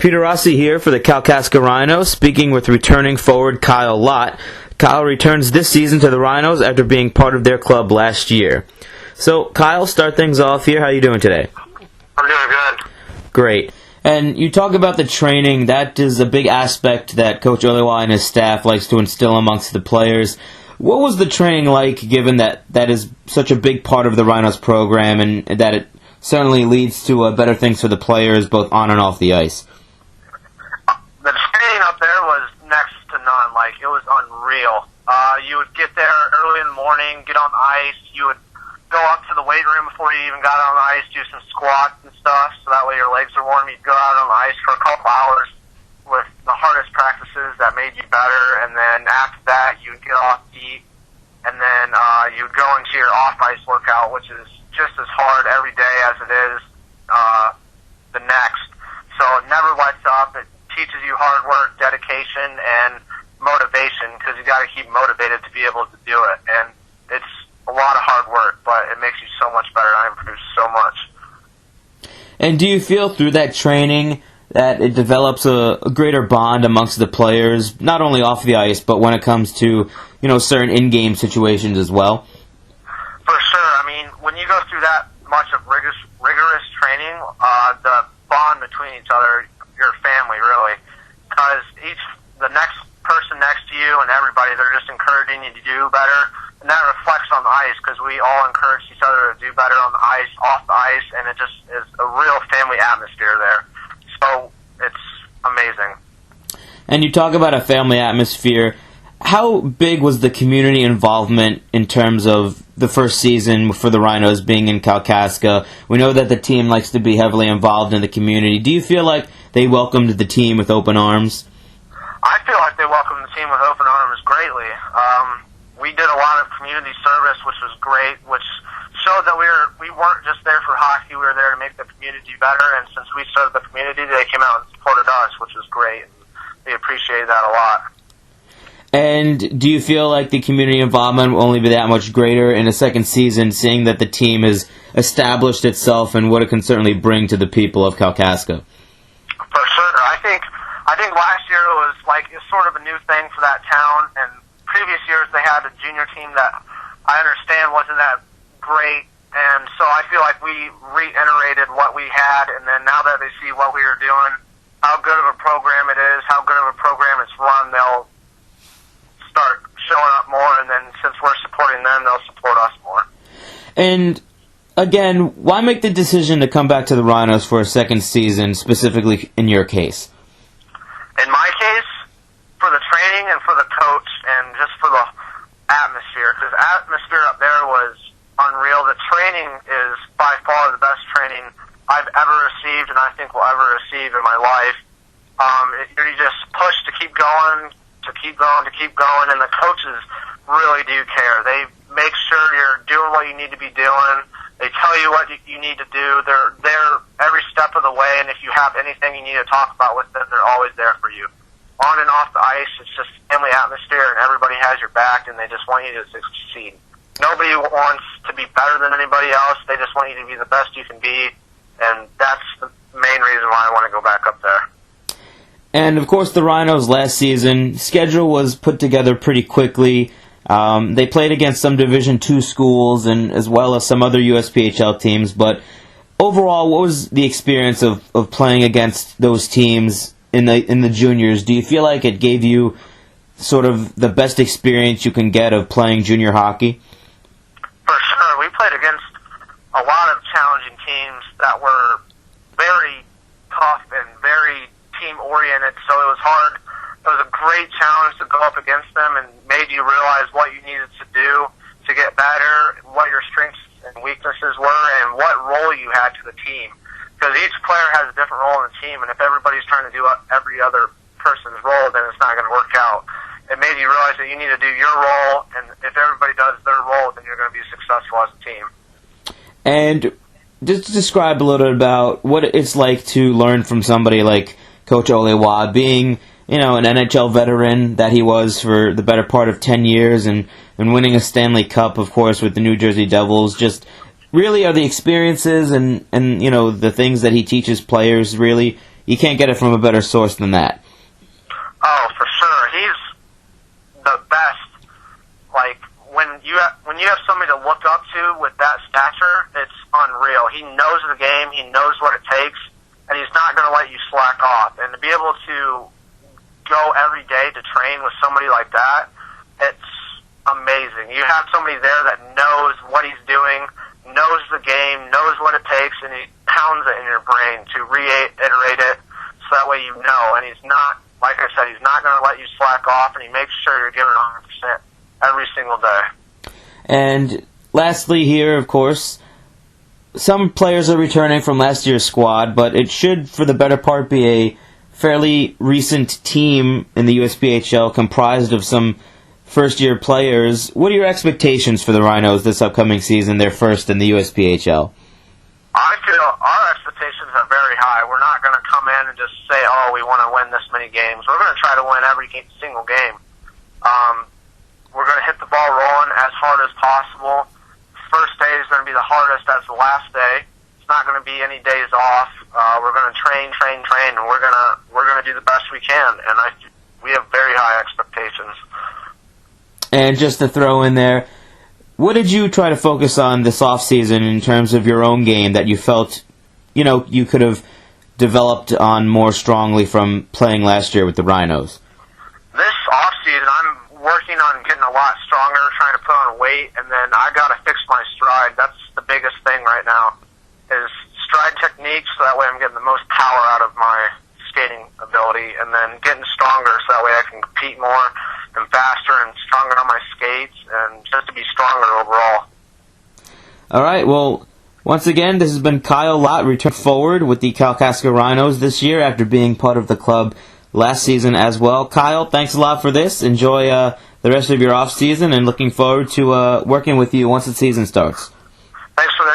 Peter Rossi here for the Kalkaska Rhinos, speaking with returning forward Kyle Lott. Kyle returns this season to the Rhinos after being part of their club last year. So, Kyle, start things off here. How are you doing today? I'm doing good. Great. And you talk about the training. That is a big aspect that Coach Olewa and his staff likes to instill amongst the players. What was the training like, given that that is such a big part of the Rhinos program and that it certainly leads to better things for the players both on and off the ice? The training up there was next to none. Like, it was unreal. You would get there early in the morning, get on the ice. You would go up to the weight room before you even got on the ice, do some squats and stuff, so that way your legs are warm. You'd go out on the ice for a couple hours with the hardest practices that made you better, and then after that, you would get off deep, and then you would go into your off-ice workout, which is just as hard every day as it is the next. So it never lets up. It teaches you hard work, dedication, and motivation, because you got to keep motivated to be able to do it. And it's a lot of hard work, but it makes you so much better. I improve so much. And do you feel through that training that it develops a greater bond amongst the players, not only off the ice, but when it comes to, certain in-game situations as well? For sure. I mean, when you go through that much of rigorous training, the bond between each other, your family, really, because the next person next to you and everybody, they're just encouraging you to do better, and that reflects on the ice, because we all encourage each other to do better on the ice, off the ice, and it just is a real family atmosphere there. So it's amazing. And you talk about a family atmosphere. How big was the community involvement in terms of the first season for the Rhinos being in Kalkaska? We know that the team likes to be heavily involved in the community. Do you feel like they welcomed the team with open arms? I feel like they welcomed the team with open arms greatly. We did a lot of community service, which was great, which showed that we weren't just there for hockey. We were there to make the community better, and since we served the community, they came out and supported us, which was great. We appreciated that a lot. And do you feel like the community involvement will only be that much greater in a second season, seeing that the team has established itself and what it can certainly bring to the people of Kalkaska? For sure. I think last year was sort of a new thing for that town, and previous years they had a junior team that I understand wasn't that great, and so I feel like we reiterated what we had, and then now that they see what we are doing, how good of a program it is, how good of a program it's run, they'll start showing up more, and then since we're supporting them, they'll support us more. And again, why make the decision to come back to the Rhinos for a second season, specifically in your case? In my case, for the training and for the coach and just for the atmosphere, because the atmosphere up there was unreal. The training is by far the best training I've ever received, and I think will ever receive in my life. You just push to keep going, and the coaches really do care. They make sure you're doing what you need to be doing. They tell you what you need to do. They're there every step of the way, and if you have anything you need to talk about with them, they're always there for you. On and off the ice, it's just family atmosphere, and everybody has your back, and they just want you to succeed. Nobody wants to be better than anybody else. They just want you to be the best you can be, and that's the main reason why I want to go back up there. And, of course, the Rhinos last season, schedule was put together pretty quickly. They played against some Division II schools and as well as some other USPHL teams. But overall, what was the experience of playing against those teams in the juniors? Do you feel like it gave you sort of the best experience you can get of playing junior hockey? For sure. We played against a lot of challenging teams that were very tough and very team-oriented, so it was hard. It was a great challenge to go up against them and made you realize what you needed to do to get better, what your strengths and weaknesses were, and what role you had to the team. Because each player has a different role in the team, and if everybody's trying to do every other person's role, then it's not going to work out. It made you realize that you need to do your role, and if everybody does their role, then you're going to be successful as a team. And just describe a little bit about what it's like to learn from somebody like Coach Olewa, being, an NHL veteran that he was for the better part of 10 years and winning a Stanley Cup, of course, with the New Jersey Devils. Just really are the experiences and the things that he teaches players really you can't get it from a better source than that. Oh, for sure. He's the best. Like, when you have somebody to look up to with that stature, it's unreal. He knows the game. He knows what it takes, and he's not going to let you slack off. And to be able to go every day to train with somebody like that, it's amazing. You have somebody there that knows what he's doing, knows the game, knows what it takes, and he pounds it in your brain to reiterate it so that way you know. And he's not, like I said, he's not going to let you slack off, and he makes sure you're giving 100% every single day. And lastly here, of course, some players are returning from last year's squad, but it should, for the better part, be a fairly recent team in the USPHL comprised of some first-year players. What are your expectations for the Rhinos this upcoming season, their first in the USPHL? I feel our expectations are very high. We're not going to come in and just say, oh, we want to win this many games. We're going to try to win every single game. We're going to hit the ball rolling as hard as possible. First day is going to be the hardest as the last day. It's not going to be any days off. We're going to train, and we're going to do the best we can. And we have very high expectations. And just to throw in there, what did you try to focus on this off season in terms of your own game that you felt, you could have developed on more strongly from playing last year with the Rhinos? This off season, I'm working on getting a lot stronger, trying to put on weight, and then I got to fix my stride. That's the biggest thing right now, is stride technique, so that way I'm getting the most power out of my skating ability, and then getting stronger so that way I can compete more and faster and stronger on my skates, and just to be stronger overall. All right, well, once again, this has been Kyle Lott, returned forward with the Kalkaska Rhinos this year after being part of the club last season as well. Kyle, thanks a lot for this. Enjoy the rest of your off season, and looking forward to working with you once the season starts. Thanks for the